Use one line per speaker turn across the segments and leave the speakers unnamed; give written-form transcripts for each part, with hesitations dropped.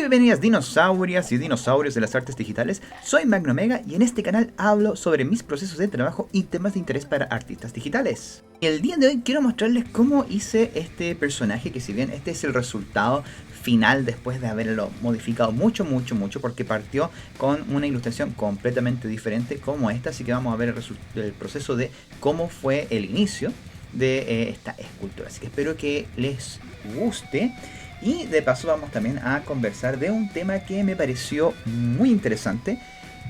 Bienvenidas dinosaurias y dinosaurios de las artes digitales, soy Magnomega y en este canal hablo sobre mis procesos de trabajo y temas de interés para artistas digitales. El día de hoy quiero mostrarles cómo hice este personaje, que si bien este es el resultado final después de haberlo modificado mucho porque partió con una ilustración completamente diferente como esta, así que vamos a ver el proceso de cómo fue el inicio de esta escultura, así que espero que les guste. Y de paso vamos también a conversar de un tema que me pareció muy interesante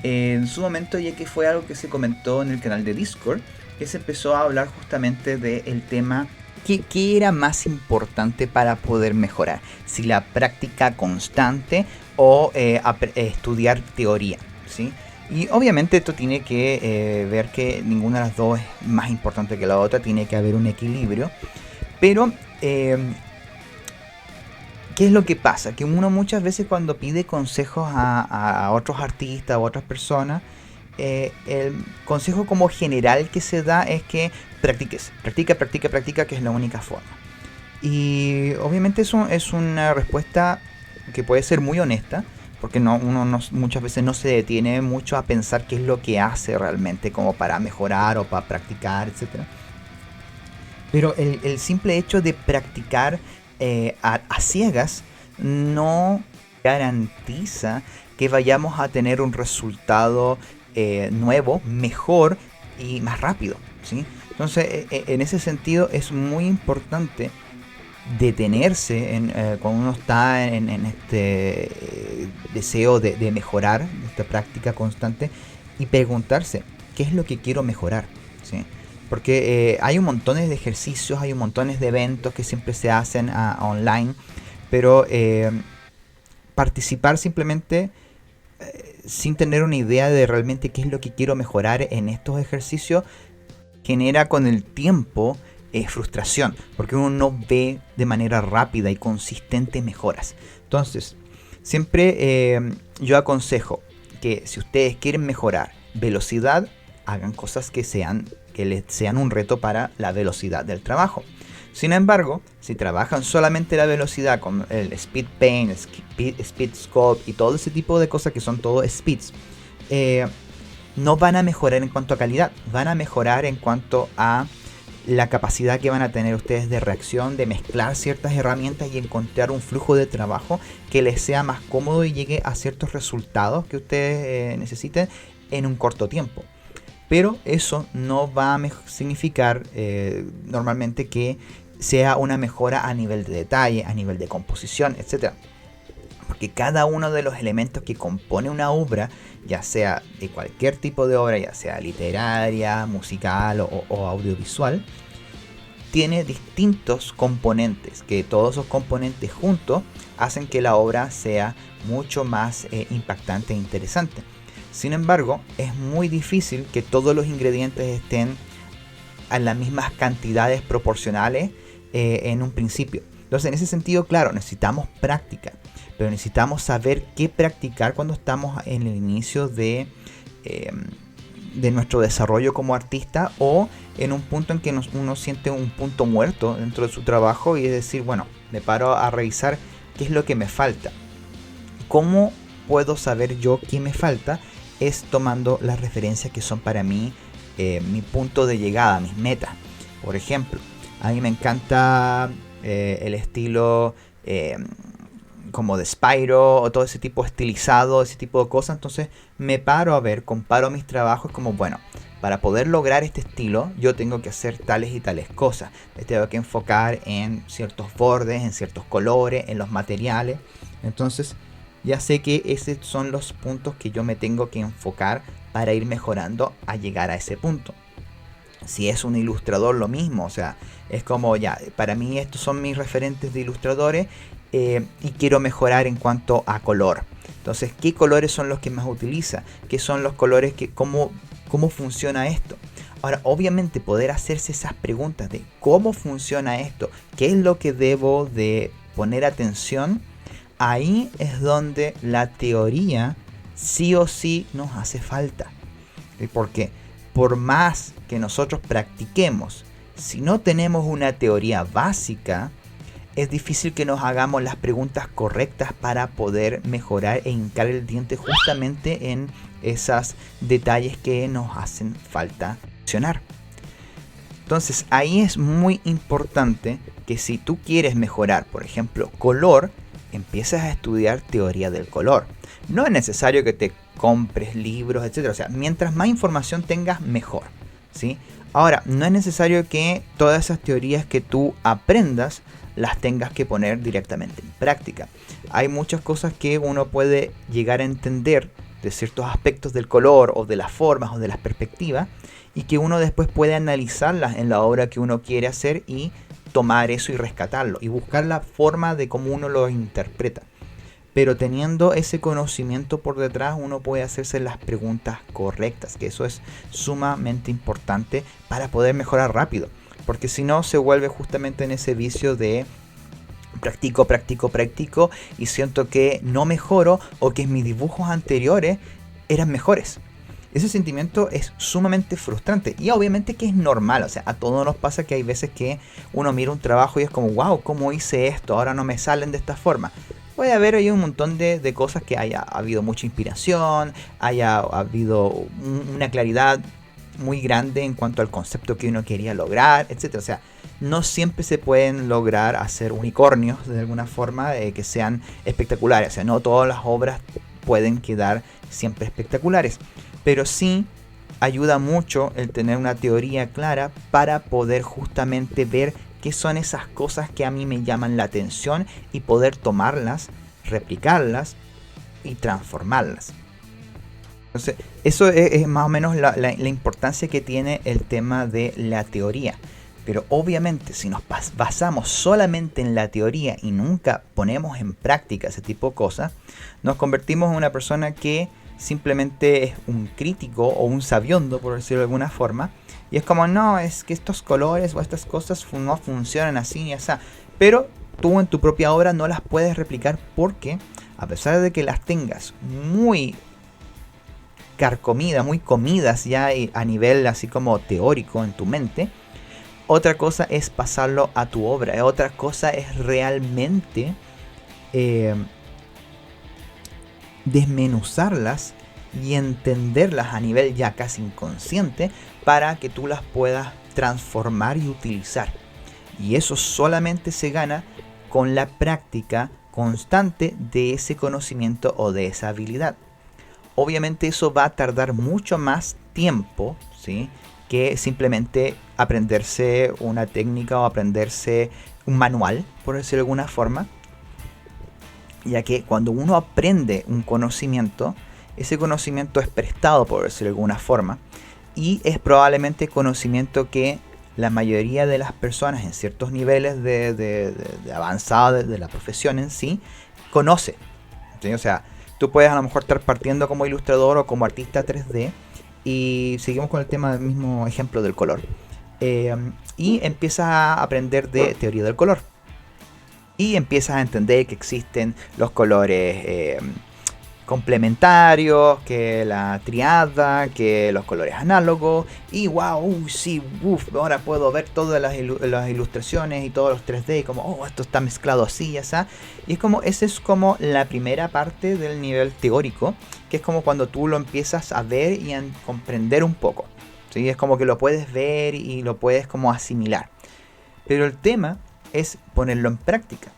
en su momento, ya que fue algo que se comentó en el canal de Discord, que se empezó a hablar justamente del tema ¿qué era más importante para poder mejorar? Si la práctica constante o estudiar teoría, ¿sí? Y obviamente esto tiene que ver que ninguna de las dos es más importante que la otra, tiene que haber un equilibrio, pero ¿qué es lo que pasa? Que uno muchas veces cuando pide consejos a otros artistas o otras personas, el consejo como general que se da es que practiques, practica, que es la única forma. Y obviamente eso es una respuesta que puede ser muy honesta, porque uno muchas veces no se detiene mucho a pensar qué es lo que hace realmente como para mejorar o para practicar, etc. Pero el simple hecho de practicar a ciegas no garantiza que vayamos a tener un resultado nuevo, mejor y más rápido, ¿sí? Entonces, en ese sentido es muy importante detenerse cuando uno está en este deseo de mejorar, de esta práctica constante, y preguntarse, ¿qué es lo que quiero mejorar? ¿Sí? Porque hay un montón de ejercicios, hay un montón de eventos que siempre se hacen online, pero participar simplemente sin tener una idea de realmente qué es lo que quiero mejorar en estos ejercicios genera con el tiempo frustración, porque uno no ve de manera rápida y consistente mejoras. Entonces, siempre yo aconsejo que si ustedes quieren mejorar velocidad, hagan cosas que les sean un reto para la velocidad del trabajo. Sin embargo, si trabajan solamente la velocidad con el speed paint, speed sculpt y todo ese tipo de cosas que son todo speeds, no van a mejorar en cuanto a calidad, van a mejorar en cuanto a la capacidad que van a tener ustedes de reacción, de mezclar ciertas herramientas y encontrar un flujo de trabajo que les sea más cómodo y llegue a ciertos resultados que ustedes necesiten en un corto tiempo. Pero eso no va a significar normalmente que sea una mejora a nivel de detalle, a nivel de composición, etc. Porque cada uno de los elementos que compone una obra, ya sea de cualquier tipo de obra, ya sea literaria, musical o audiovisual, tiene distintos componentes, que todos esos componentes juntos hacen que la obra sea mucho más impactante e interesante. Sin embargo, es muy difícil que todos los ingredientes estén a las mismas cantidades proporcionales en un principio. Entonces, en ese sentido, claro, necesitamos práctica, pero necesitamos saber qué practicar cuando estamos en el inicio de nuestro desarrollo como artista, o en un punto en que uno siente un punto muerto dentro de su trabajo y es decir, bueno, me paro a revisar qué es lo que me falta. ¿Cómo puedo saber yo qué me falta? Es tomando las referencias que son para mí mi punto de llegada, mis metas. Por ejemplo, a mí me encanta el estilo como de Spyro o todo ese tipo estilizado, ese tipo de cosas. Entonces me paro a ver, comparo mis trabajos como, bueno, para poder lograr este estilo yo tengo que hacer tales y tales cosas. Me tengo que enfocar en ciertos bordes, en ciertos colores, en los materiales. Entonces ya sé que esos son los puntos que yo me tengo que enfocar para ir mejorando a llegar a ese punto. Si es un ilustrador, lo mismo, o sea, es como ya, para mí estos son mis referentes de ilustradores y quiero mejorar en cuanto a color. Entonces, ¿qué colores son los que más utiliza? ¿Qué son los colores cómo funciona esto? Ahora, obviamente poder hacerse esas preguntas de cómo funciona esto, qué es lo que debo de poner atención, ahí es donde la teoría sí o sí nos hace falta. Porque por más que nosotros practiquemos, si no tenemos una teoría básica, es difícil que nos hagamos las preguntas correctas para poder mejorar e hincar el diente justamente en esos detalles que nos hacen falta mencionar. Entonces ahí es muy importante que si tú quieres mejorar, por ejemplo, color, empieces a estudiar teoría del color. No es necesario que te compres libros, etc. O sea, mientras más información tengas, mejor, ¿sí? Ahora, no es necesario que todas esas teorías que tú aprendas las tengas que poner directamente en práctica. Hay muchas cosas que uno puede llegar a entender de ciertos aspectos del color o de las formas o de las perspectivas y que uno después puede analizarlas en la obra que uno quiere hacer y tomar eso y rescatarlo y buscar la forma de cómo uno lo interpreta. Pero teniendo ese conocimiento por detrás, uno puede hacerse las preguntas correctas, que eso es sumamente importante para poder mejorar rápido. Porque si no, se vuelve justamente en ese vicio de practico y siento que no mejoro o que mis dibujos anteriores eran mejores. Ese sentimiento es sumamente frustrante y obviamente que es normal, o sea, a todos nos pasa que hay veces que uno mira un trabajo y es como, wow, ¿cómo hice esto? Ahora no me salen de esta forma. Puede haber ahí un montón de cosas que haya habido mucha inspiración, haya habido una claridad muy grande en cuanto al concepto que uno quería lograr, etc. O sea, no siempre se pueden lograr hacer unicornios de alguna forma que sean espectaculares. O sea, no todas las obras pueden quedar siempre espectaculares. Pero sí ayuda mucho el tener una teoría clara para poder justamente ver qué son esas cosas que a mí me llaman la atención y poder tomarlas, replicarlas y transformarlas. Entonces, eso es más o menos la importancia que tiene el tema de la teoría. Pero obviamente si nos basamos solamente en la teoría y nunca ponemos en práctica ese tipo de cosas, nos convertimos en una persona que simplemente es un crítico o un sabiondo, por decirlo de alguna forma, y es como, no, es que estos colores o estas cosas no funcionan así ni así, pero tú en tu propia obra no las puedes replicar porque a pesar de que las tengas muy carcomidas, muy comidas ya a nivel así como teórico en tu mente, otra cosa es pasarlo a tu obra, otra cosa es realmente desmenuzarlas y entenderlas a nivel ya casi inconsciente para que tú las puedas transformar y utilizar. Y eso solamente se gana con la práctica constante de ese conocimiento o de esa habilidad. Obviamente eso va a tardar mucho más tiempo, ¿sí?, que simplemente aprenderse una técnica o aprenderse un manual, por decirlo de alguna forma, ya que cuando uno aprende un conocimiento, ese conocimiento es prestado, por decirlo de alguna forma, y es probablemente conocimiento que la mayoría de las personas en ciertos niveles de avanzado de la profesión en sí conoce, ¿sí? O sea, tú puedes a lo mejor estar partiendo como ilustrador o como artista 3D y seguimos con el tema del mismo ejemplo del color, y empiezas a aprender de teoría del color y empiezas a entender que existen los colores complementarios, que la triada, que los colores análogos y wow, sí, ahora puedo ver todas las ilustraciones y todos los 3D y como, oh, esto está mezclado así y así. Y es como, esa es como la primera parte del nivel teórico, que es como cuando tú lo empiezas a ver y a comprender un poco, ¿sí? Es como que lo puedes ver y lo puedes como asimilar. Pero el tema es ponerlo en práctica.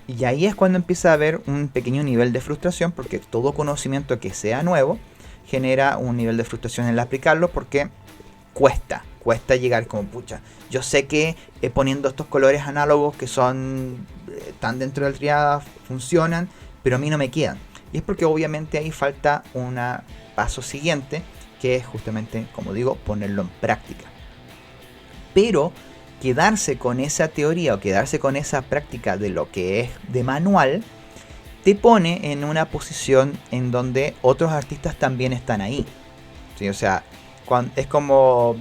Y ahí es cuando empieza a haber un pequeño nivel de frustración, porque todo conocimiento que sea nuevo genera un nivel de frustración en el aplicarlo, porque cuesta llegar como, pucha, yo sé que poniendo estos colores análogos que son tan dentro del triada funcionan, pero a mí no me quedan. Y es porque obviamente ahí falta un paso siguiente, que es justamente, como digo, ponerlo en práctica. Pero quedarse con esa teoría o quedarse con esa práctica de lo que es de manual te pone en una posición en donde otros artistas también están ahí, ¿sí? O sea, es como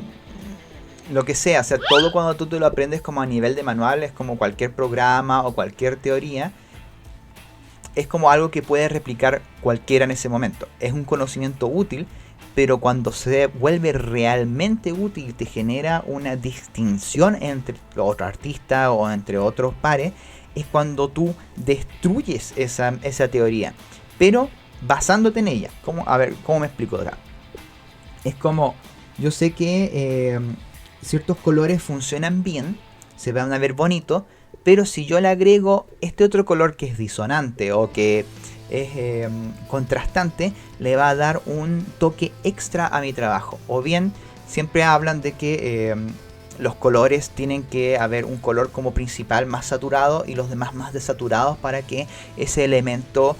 lo que sea, o sea, todo cuando tú te lo aprendes como a nivel de manual, es como cualquier programa o cualquier teoría, es como algo que puede replicar cualquiera en ese momento. Es un conocimiento útil, pero cuando se vuelve realmente útil te genera una distinción entre otro artista o entre otros pares, es cuando tú destruyes esa teoría, pero basándote en ella. A ver, ¿cómo me explico acá? Es como, yo sé que ciertos colores funcionan bien, se van a ver bonitos, pero si yo le agrego este otro color que es disonante o que es contrastante, le va a dar un toque extra a mi trabajo. O bien, siempre hablan de que los colores tienen que haber un color como principal más saturado y los demás más desaturados para que ese elemento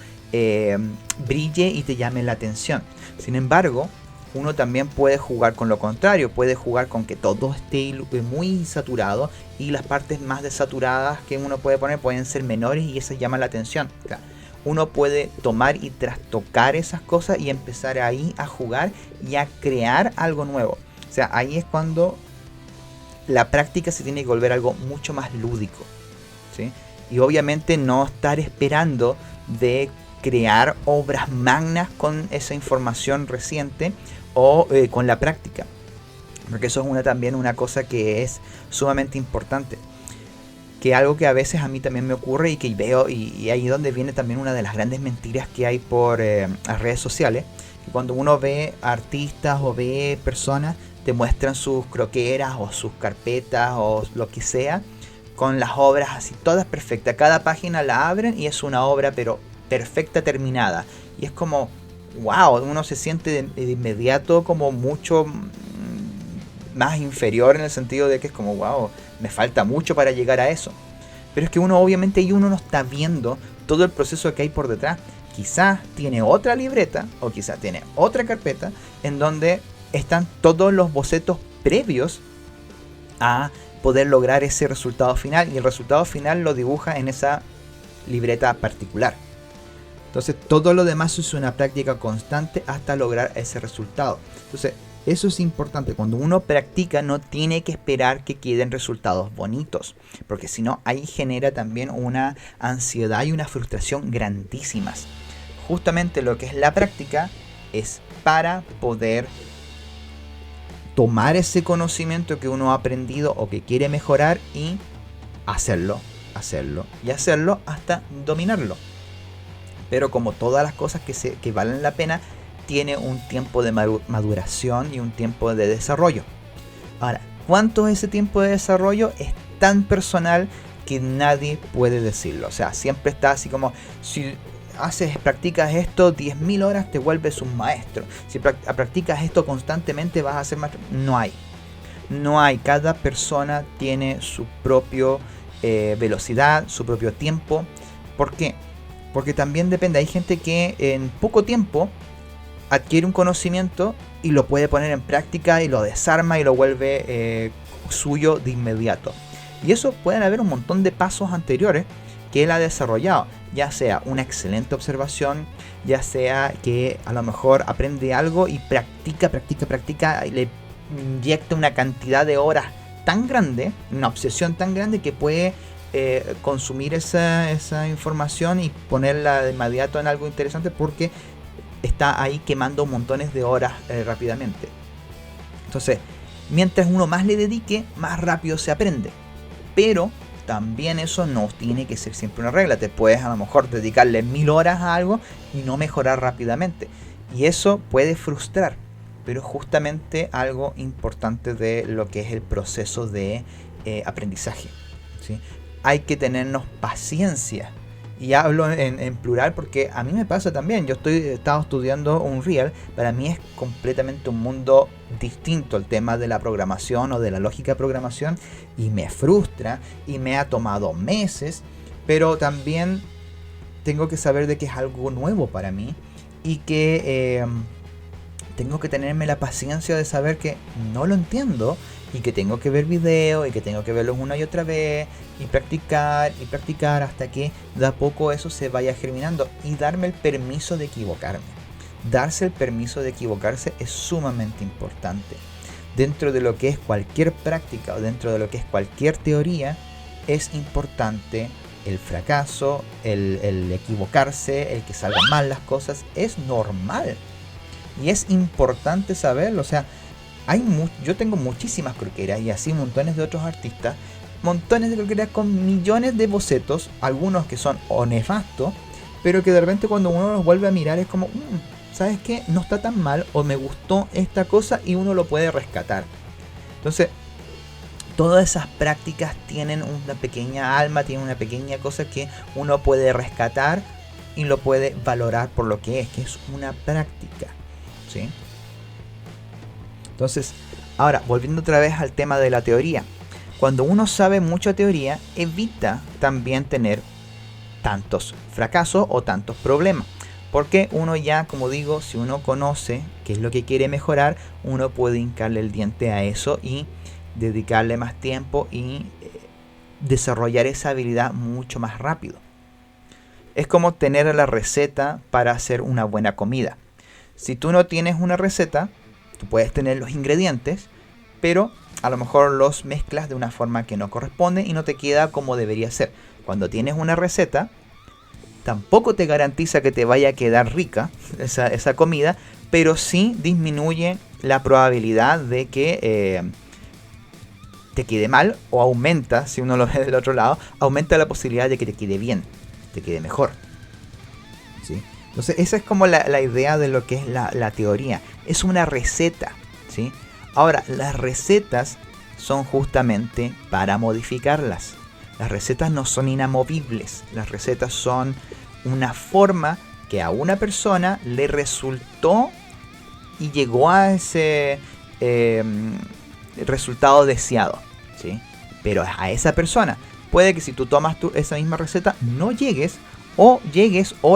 brille y te llame la atención. Sin embargo, uno también puede jugar con lo contrario, puede jugar con que todo esté muy saturado y las partes más desaturadas que uno puede poner pueden ser menores y eso llama la atención. O sea, uno puede tomar y trastocar esas cosas y empezar ahí a jugar y a crear algo nuevo. O sea, ahí es cuando la práctica se tiene que volver algo mucho más lúdico, ¿sí? Y obviamente no estar esperando de crear obras magnas con esa información reciente o con la práctica, porque eso es también una cosa que es sumamente importante, que algo que a veces a mí también me ocurre y que veo, y ahí es donde viene también una de las grandes mentiras que hay por las redes sociales, que cuando uno ve artistas o ve personas, te muestran sus croqueras o sus carpetas o lo que sea, con las obras así todas perfectas, cada página la abren y es una obra pero perfecta, terminada, y es como wow, uno se siente de inmediato como mucho más inferior en el sentido de que es como wow, me falta mucho para llegar a eso. Pero es que uno obviamente ahí uno no está viendo todo el proceso que hay por detrás. Quizás tiene otra libreta o quizás tiene otra carpeta en donde están todos los bocetos previos a poder lograr ese resultado final, y el resultado final lo dibuja en esa libreta particular. Entonces todo lo demás es una práctica constante hasta lograr ese resultado. Entonces eso es importante. Cuando uno practica no tiene que esperar que queden resultados bonitos, porque si no ahí genera también una ansiedad y una frustración grandísimas. Justamente lo que es la práctica es para poder tomar ese conocimiento que uno ha aprendido o que quiere mejorar y hacerlo hasta dominarlo. Pero como todas las cosas que valen la pena, tiene un tiempo de maduración y un tiempo de desarrollo. Ahora, ¿cuánto es ese tiempo de desarrollo? Es tan personal que nadie puede decirlo. O sea, siempre está así como, si practicas esto 10.000 horas, te vuelves un maestro. Si practicas esto constantemente, vas a ser maestro. No hay. Cada persona tiene su propio velocidad, su propio tiempo. ¿Por qué? Porque también depende. Hay gente que en poco tiempo adquiere un conocimiento y lo puede poner en práctica y lo desarma y lo vuelve suyo de inmediato. Y eso pueden haber un montón de pasos anteriores que él ha desarrollado, ya sea una excelente observación, ya sea que a lo mejor aprende algo y practica y le inyecta una cantidad de horas tan grande, una obsesión tan grande que puede consumir esa información y ponerla de inmediato en algo interesante porque está ahí quemando montones de horas rápidamente. Entonces, mientras uno más le dedique, más rápido se aprende. Pero también eso no tiene que ser siempre una regla. Te puedes a lo mejor dedicarle 1000 horas a algo y no mejorar rápidamente. Y eso puede frustrar. Pero justamente algo importante de lo que es el proceso de aprendizaje, ¿sí? Hay que tenernos paciencia. Y hablo en plural porque a mí me pasa también. Yo estaba estudiando Unreal. Para mí es completamente un mundo distinto el tema de la programación o de la lógica de programación. Y me frustra y me ha tomado meses. Pero también tengo que saber de que es algo nuevo para mí. Y que tengo que tenerme la paciencia de saber que no lo entiendo. Y que tengo que ver videos y que tengo que verlos una y otra vez y practicar hasta que de a poco eso se vaya germinando y darme el permiso de equivocarme. Darse el permiso de equivocarse es sumamente importante. Dentro de lo que es cualquier práctica o dentro de lo que es cualquier teoría es importante el fracaso, el equivocarse, el que salgan mal las cosas, es normal. Y es importante saberlo, o sea, yo tengo muchísimas croqueras y así montones de otros artistas. montones de calculadora con millones de bocetos, algunos que son o nefastos, pero que de repente cuando uno los vuelve a mirar es como, ¿sabes qué? No está tan mal, o me gustó esta cosa, y uno lo puede rescatar. Entonces, todas esas prácticas tienen una pequeña alma, tienen una pequeña cosa que uno puede rescatar y lo puede valorar por lo que es una práctica, ¿sí? Entonces, ahora, volviendo otra vez al tema de la teoría. Cuando uno sabe mucha teoría, evita también tener tantos fracasos o tantos problemas. Porque uno ya, como digo, si uno conoce qué es lo que quiere mejorar, uno puede hincarle el diente a eso y dedicarle más tiempo y desarrollar esa habilidad mucho más rápido. Es como tener la receta para hacer una buena comida. Si tú no tienes una receta, tú puedes tener los ingredientes, pero a lo mejor los mezclas de una forma que no corresponde y no te queda como debería ser. Cuando tienes una receta, tampoco te garantiza que te vaya a quedar rica esa comida, pero sí disminuye la probabilidad de que te quede mal, o aumenta, si uno lo ve del otro lado, aumenta la posibilidad de que te quede bien, te quede mejor, ¿sí? Entonces esa es como la idea de lo que es la teoría. Es una receta, ¿sí? Ahora, las recetas son justamente para modificarlas. Las recetas no son inamovibles. Las recetas son una forma que a una persona le resultó y llegó a ese resultado deseado, ¿sí? Pero a esa persona. Puede que si tú tomas esa misma receta no llegues o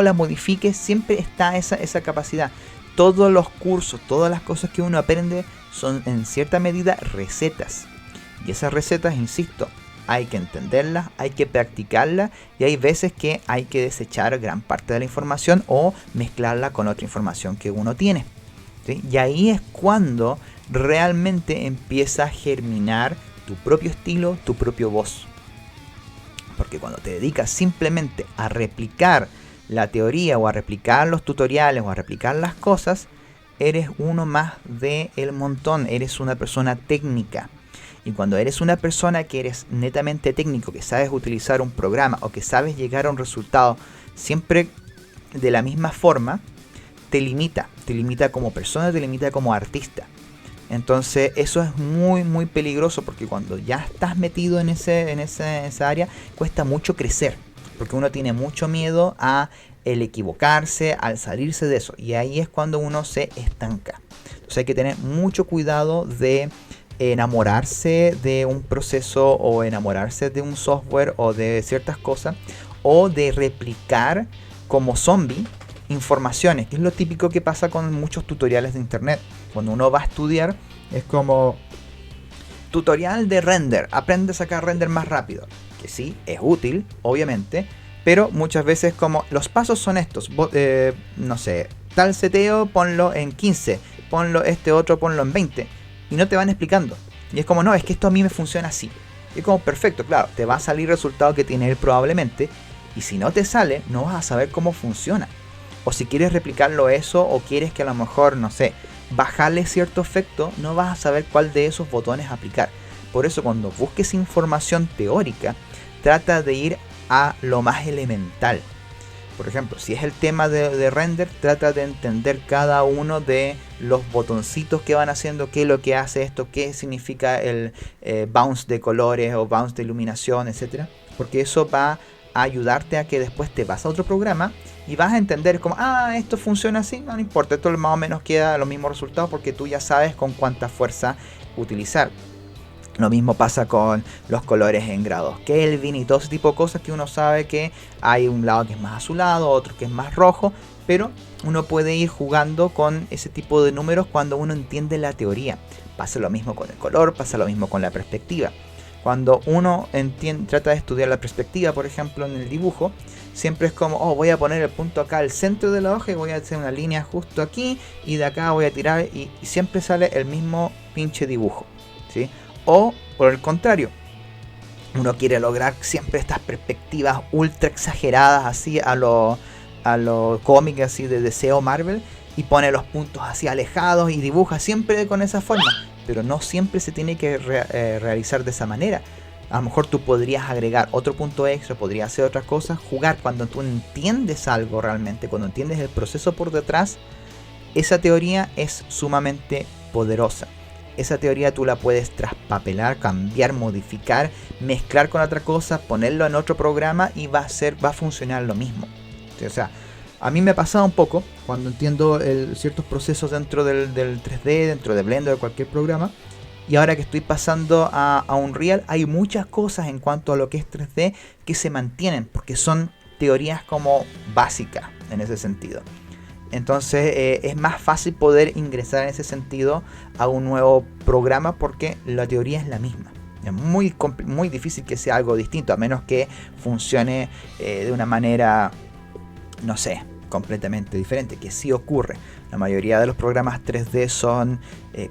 la modifiques. Siempre está esa capacidad. Todos los cursos, todas las cosas que uno aprende son en cierta medida recetas. Y esas recetas, insisto, hay que entenderlas, hay que practicarlas, y hay veces que hay que desechar gran parte de la información o mezclarla con otra información que uno tiene, ¿sí? Y ahí es cuando realmente empieza a germinar tu propio estilo, tu propio voz. Porque cuando te dedicas simplemente a replicar la teoría o a replicar los tutoriales o a replicar las cosas, eres uno más del montón, eres una persona técnica. Y cuando eres una persona que eres netamente técnico, que sabes utilizar un programa o que sabes llegar a un resultado siempre de la misma forma, te limita como persona, te limita como artista. Entonces eso es muy muy peligroso, porque cuando ya estás metido en esa área, cuesta mucho crecer, porque uno tiene mucho miedo a el equivocarse, al salirse de eso, y ahí es cuando uno se estanca. Entonces hay que tener mucho cuidado de enamorarse de un proceso o enamorarse de un software o de ciertas cosas, o de replicar como zombie informaciones, que es lo típico que pasa con muchos tutoriales de internet. Cuando uno va a estudiar, es como tutorial de render, aprende a sacar render más rápido, que sí, es útil, obviamente, pero muchas veces como los pasos son estos, no sé, tal seteo ponlo en 15, ponlo este otro ponlo en 20, y no te van explicando. Y es como, no, es que esto a mí me funciona así. Y es como, perfecto, claro, te va a salir el resultado que tiene él probablemente, y si no te sale, no vas a saber cómo funciona. O si quieres replicarlo eso, o quieres que a lo mejor, no sé, bajarle cierto efecto, no vas a saber cuál de esos botones aplicar. Por eso cuando busques información teórica, trata de ir a lo más elemental. Por ejemplo, si es el tema de render, trata de entender cada uno de los botoncitos que van haciendo, qué es lo que hace esto, qué significa el bounce de colores o bounce de iluminación, etc. Porque eso va a ayudarte a que después te vas a otro programa y vas a entender como, esto funciona así, no importa, esto más o menos queda los mismos resultados, porque tú ya sabes con cuánta fuerza utilizar. Lo mismo pasa con los colores en grados Kelvin y todo ese tipo de cosas, que uno sabe que hay un lado que es más azulado, otro que es más rojo, pero uno puede ir jugando con ese tipo de números cuando uno entiende la teoría. Pasa lo mismo con el color, pasa lo mismo con la perspectiva. Cuando uno trata de estudiar la perspectiva, por ejemplo, en el dibujo, siempre es como, voy a poner el punto acá al centro de la hoja y voy a hacer una línea justo aquí, y de acá voy a tirar, y siempre sale el mismo pinche dibujo, ¿sí? O por el contrario, uno quiere lograr siempre estas perspectivas ultra exageradas, así a lo cómic, así de DC o Marvel, y pone los puntos así alejados y dibuja siempre con esa forma. Pero no siempre se tiene que realizar de esa manera. A lo mejor tú podrías agregar otro punto extra, podrías hacer otras cosas, jugar. Cuando tú entiendes algo realmente, cuando entiendes el proceso por detrás, esa teoría es sumamente poderosa. Esa teoría tú la puedes traspapelar, cambiar, modificar, mezclar con otra cosa, ponerlo en otro programa y va a funcionar lo mismo. O sea, a mí me ha pasado un poco cuando entiendo ciertos procesos dentro del 3D, dentro de Blender o cualquier programa. Y ahora que estoy pasando a Unreal, hay muchas cosas en cuanto a lo que es 3D que se mantienen, porque son teorías como básicas en ese sentido. Entonces es más fácil poder ingresar en ese sentido a un nuevo programa porque la teoría es la misma. Es muy difícil que sea algo distinto, a menos que funcione de una manera, no sé, completamente diferente, que sí ocurre. La mayoría de los programas 3D son,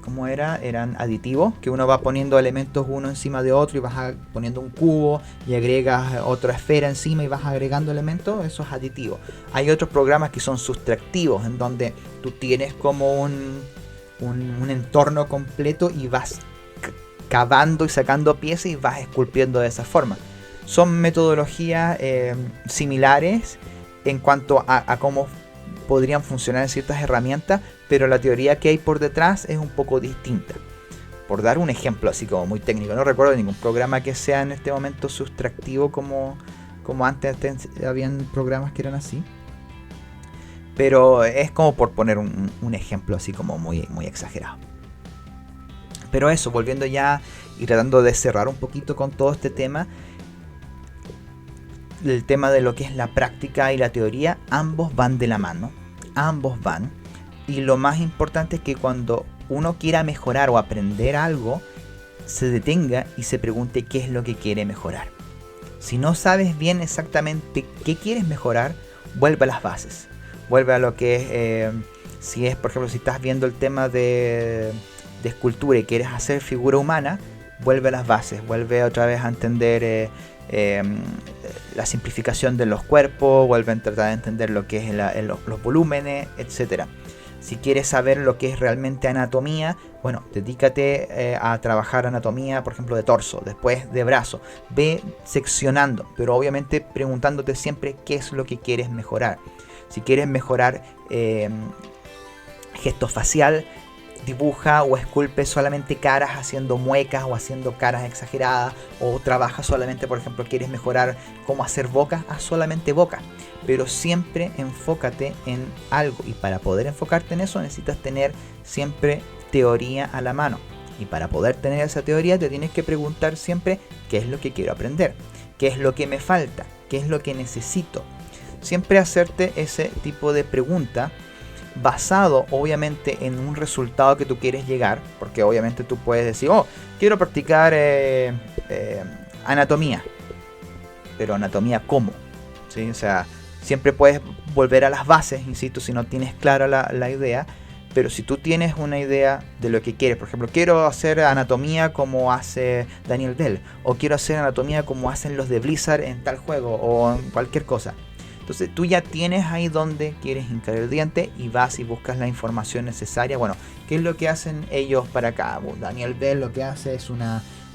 ¿cómo era? Eran aditivos, que uno va poniendo elementos uno encima de otro y vas poniendo un cubo y agregas otra esfera encima y vas agregando elementos. Eso es aditivo. Hay otros programas que son sustractivos, en donde tú tienes como un entorno completo y vas cavando y sacando piezas y vas esculpiendo de esa forma. Son metodologías similares en cuanto a cómo podrían funcionar en ciertas herramientas, pero la teoría que hay por detrás es un poco distinta. Por dar un ejemplo así como muy técnico, no recuerdo ningún programa que sea en este momento sustractivo como antes habían programas que eran así, pero es como por poner un ejemplo así como muy, muy exagerado. Pero eso, volviendo ya y tratando de cerrar un poquito con todo este tema, el tema de lo que es la práctica y la teoría, ambos van de la mano, ambos van, y lo más importante es que cuando uno quiera mejorar o aprender algo, se detenga y se pregunte qué es lo que quiere mejorar. Si no sabes bien exactamente qué quieres mejorar, vuelve a las bases, vuelve a lo que es, si es, por ejemplo, si estás viendo el tema de escultura y quieres hacer figura humana, vuelve a las bases, vuelve otra vez a entender la simplificación de los cuerpos, vuelve a tratar de entender lo que es los volúmenes, etc. Si quieres saber lo que es realmente anatomía, bueno, dedícate a trabajar anatomía, por ejemplo, de torso, después de brazo. Ve seccionando, pero obviamente preguntándote siempre qué es lo que quieres mejorar. Si quieres mejorar gesto facial, dibuja o esculpe solamente caras haciendo muecas o haciendo caras exageradas, o trabaja solamente, por ejemplo, quieres mejorar cómo hacer bocas, haz solamente boca, pero siempre enfócate en algo, y para poder enfocarte en eso necesitas tener siempre teoría a la mano, y para poder tener esa teoría te tienes que preguntar siempre qué es lo que quiero aprender, qué es lo que me falta, qué es lo que necesito. Siempre hacerte ese tipo de pregunta basado obviamente en un resultado que tú quieres llegar, porque obviamente tú puedes decir, quiero practicar anatomía, pero anatomía ¿cómo? ¿Sí? O sea, siempre puedes volver a las bases, insisto, si no tienes clara la idea, pero si tú tienes una idea de lo que quieres, por ejemplo, quiero hacer anatomía como hace Daniel Bell, o quiero hacer anatomía como hacen los de Blizzard en tal juego, o en cualquier cosa. Entonces tú ya tienes ahí donde quieres hincar el diente y vas y buscas la información necesaria. Bueno, ¿qué es lo que hacen ellos para acá? Daniel Bell lo que hace es un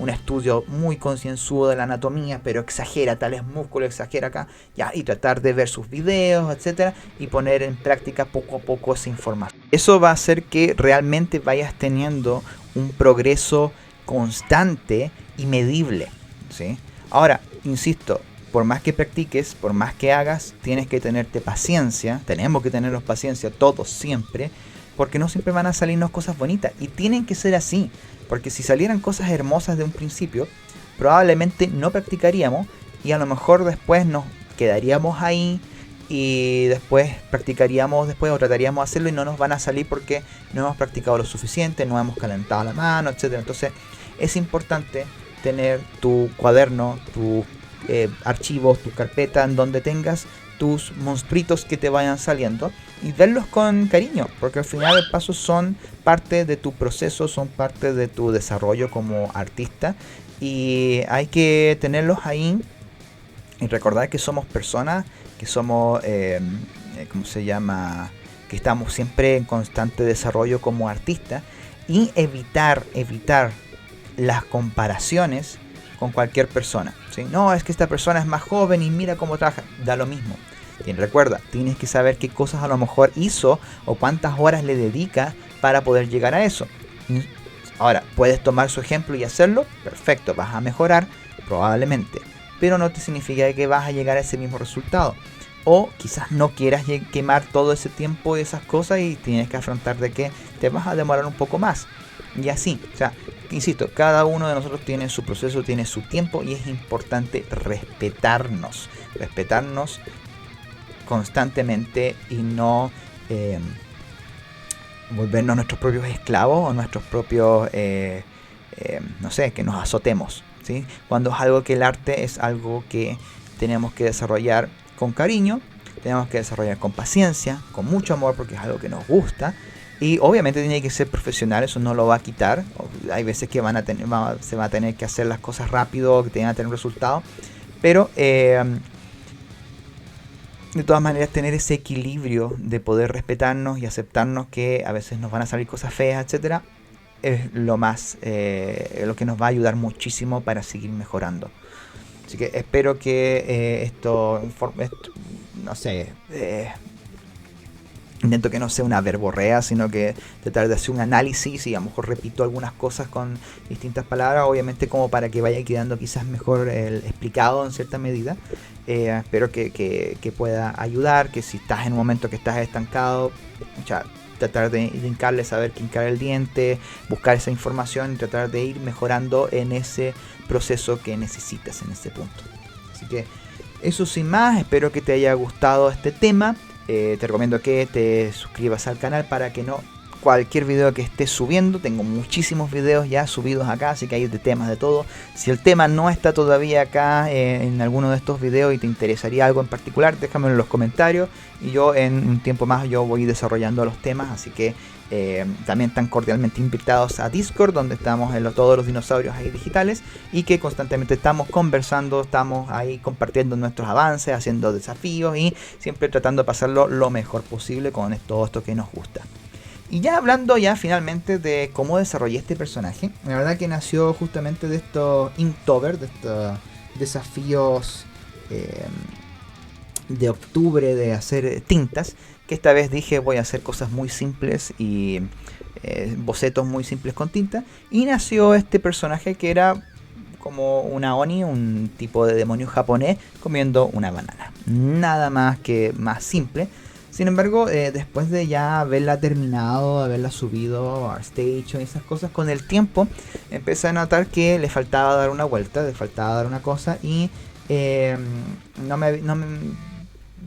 estudio muy concienzudo de la anatomía, pero exagera tales músculos, exagera acá, ya, y tratar de ver sus videos, etcétera, y poner en práctica poco a poco esa información. Eso va a hacer que realmente vayas teniendo un progreso constante y medible, ¿sí? Ahora, insisto, por más que practiques, por más que hagas, tienes que tenerte paciencia, tenemos que tenernos paciencia todos siempre, porque no siempre van a salirnos cosas bonitas, y tienen que ser así, porque si salieran cosas hermosas de un principio, probablemente no practicaríamos, y a lo mejor después nos quedaríamos ahí, y después practicaríamos después o trataríamos de hacerlo y no nos van a salir porque no hemos practicado lo suficiente, no hemos calentado la mano, etc. Entonces es importante tener tu cuaderno, tu archivos, tu carpeta en donde tengas tus monstruitos que te vayan saliendo y verlos con cariño, porque al final del paso son parte de tu proceso, son parte de tu desarrollo como artista, y hay que tenerlos ahí y recordar que somos personas, que somos ¿cómo se llama? Que estamos siempre en constante desarrollo como artistas, y evitar las comparaciones con cualquier persona, ¿sí? No, es que esta persona es más joven y mira cómo trabaja. Da lo mismo. Y recuerda, tienes que saber qué cosas a lo mejor hizo o cuántas horas le dedica para poder llegar a eso. Ahora, puedes tomar su ejemplo y hacerlo, perfecto, vas a mejorar, probablemente. Pero no te significa que vas a llegar a ese mismo resultado. O quizás no quieras quemar todo ese tiempo y esas cosas y tienes que afrontar de que te vas a demorar un poco más. Y así, o sea, insisto, cada uno de nosotros tiene su proceso, tiene su tiempo y es importante respetarnos. Respetarnos constantemente y no volvernos nuestros propios esclavos o nuestros propios, no sé, que nos azotemos, ¿sí? Cuando es algo que el arte es algo que tenemos que desarrollar con cariño, tenemos que desarrollar con paciencia, con mucho amor, porque es algo que nos gusta. Y obviamente tiene que ser profesional, eso no lo va a quitar. Hay veces que se va a tener que hacer las cosas rápido, que tengan que tener resultados. Pero de todas maneras tener ese equilibrio de poder respetarnos y aceptarnos que a veces nos van a salir cosas feas, etcétera, es lo que nos va a ayudar muchísimo para seguir mejorando. Así que espero que esto, no sé, intento que no sea una verborrea, sino que tratar de hacer un análisis y a lo mejor repito algunas cosas con distintas palabras, obviamente como para que vaya quedando quizás mejor explicado en cierta medida. Espero que pueda ayudar, que si estás en un momento que estás estancado, tratar de hincarle, saber que hincar el diente, buscar esa información y tratar de ir mejorando en ese proceso que necesitas en ese punto. Así que eso sin más, espero que te haya gustado este tema. Te recomiendo que te suscribas al canal para que no cualquier video que esté subiendo, tengo muchísimos videos ya subidos acá, así que hay de temas de todo. Si el tema no está todavía acá en alguno de estos videos y te interesaría algo en particular, déjamelo en los comentarios y yo en un tiempo más yo voy desarrollando los temas, así que también están cordialmente invitados a Discord, donde estamos todos los dinosaurios ahí digitales y que constantemente estamos conversando, estamos ahí compartiendo nuestros avances, haciendo desafíos y siempre tratando de pasarlo lo mejor posible con todo esto que nos gusta. Y ya hablando ya finalmente de cómo desarrollé este personaje, la verdad que nació justamente de estos Inktober, de estos desafíos de octubre de hacer tintas, que esta vez dije voy a hacer cosas muy simples y bocetos muy simples con tinta, y nació este personaje que era como una Oni, un tipo de demonio japonés comiendo una banana, nada más que más simple. Sin embargo, después de ya haberla terminado, haberla subido a ArtStation y esas cosas, con el tiempo empecé a notar que le faltaba dar una vuelta, le faltaba dar una cosa y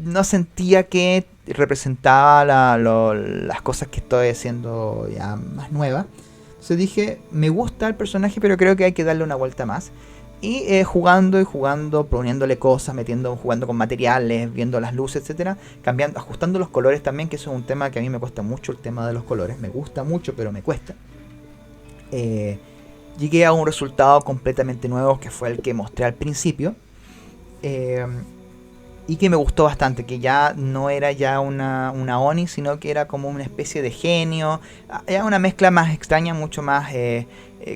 no sentía que representaba las cosas que estoy haciendo ya más nuevas. Entonces dije, me gusta el personaje, pero creo que hay que darle una vuelta más. Y jugando, poniéndole cosas, jugando con materiales, viendo las luces, etcétera, cambiando, ajustando los colores también, que eso es un tema que a mí me cuesta mucho, el tema de los colores. Me gusta mucho, pero me cuesta. Llegué a un resultado completamente nuevo, que fue el que mostré al principio. Y que me gustó bastante, que ya no era ya una Oni, sino que era como una especie de genio. Era una mezcla más extraña, mucho más,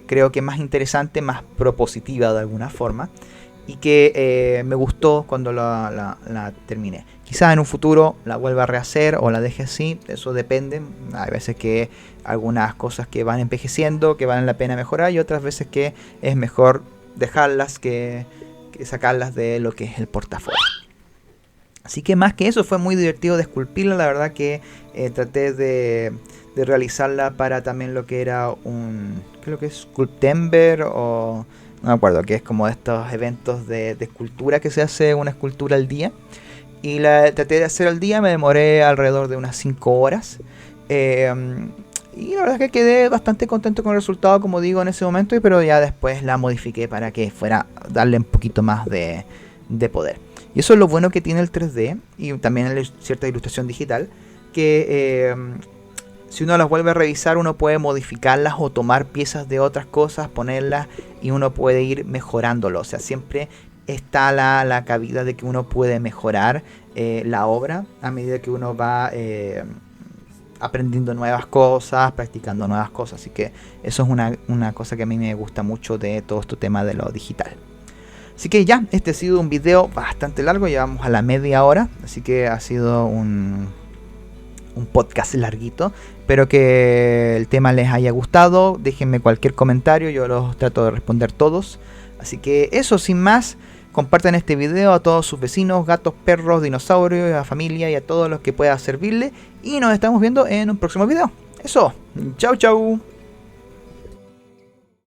creo que más interesante, más propositiva de alguna forma. Y que me gustó cuando la terminé. Quizás en un futuro la vuelva a rehacer o la deje así, eso depende. Hay veces que algunas cosas que van envejeciendo, que valen la pena mejorar, y otras veces que es mejor dejarlas que sacarlas de lo que es el portafolio. Así que más que eso, fue muy divertido de esculpirla. La verdad que traté de realizarla para también lo que era creo que es Sculptember, o no me acuerdo, que es como estos eventos de escultura que se hace una escultura al día. Y la traté de hacer al día, me demoré alrededor de unas 5 horas. Y la verdad es que quedé bastante contento con el resultado, como digo, en ese momento, pero ya después la modifiqué para que fuera darle un poquito más de poder. Y eso es lo bueno que tiene el 3D y también cierta ilustración digital, que si uno las vuelve a revisar, uno puede modificarlas o tomar piezas de otras cosas, ponerlas y uno puede ir mejorándolo. O sea, siempre está la cabida de que uno puede mejorar la obra a medida que uno va aprendiendo nuevas cosas, practicando nuevas cosas. Así que eso es una cosa que a mí me gusta mucho de todo este tema de lo digital. Así que ya, este ha sido un video bastante largo, llevamos a la media hora, así que ha sido un podcast larguito. Espero que el tema les haya gustado, déjenme cualquier comentario, yo los trato de responder todos. Así que eso, sin más, compartan este video a todos sus vecinos, gatos, perros, dinosaurios, a la familia y a todos los que pueda servirle. Y nos estamos viendo en un próximo video. Eso, chau chau.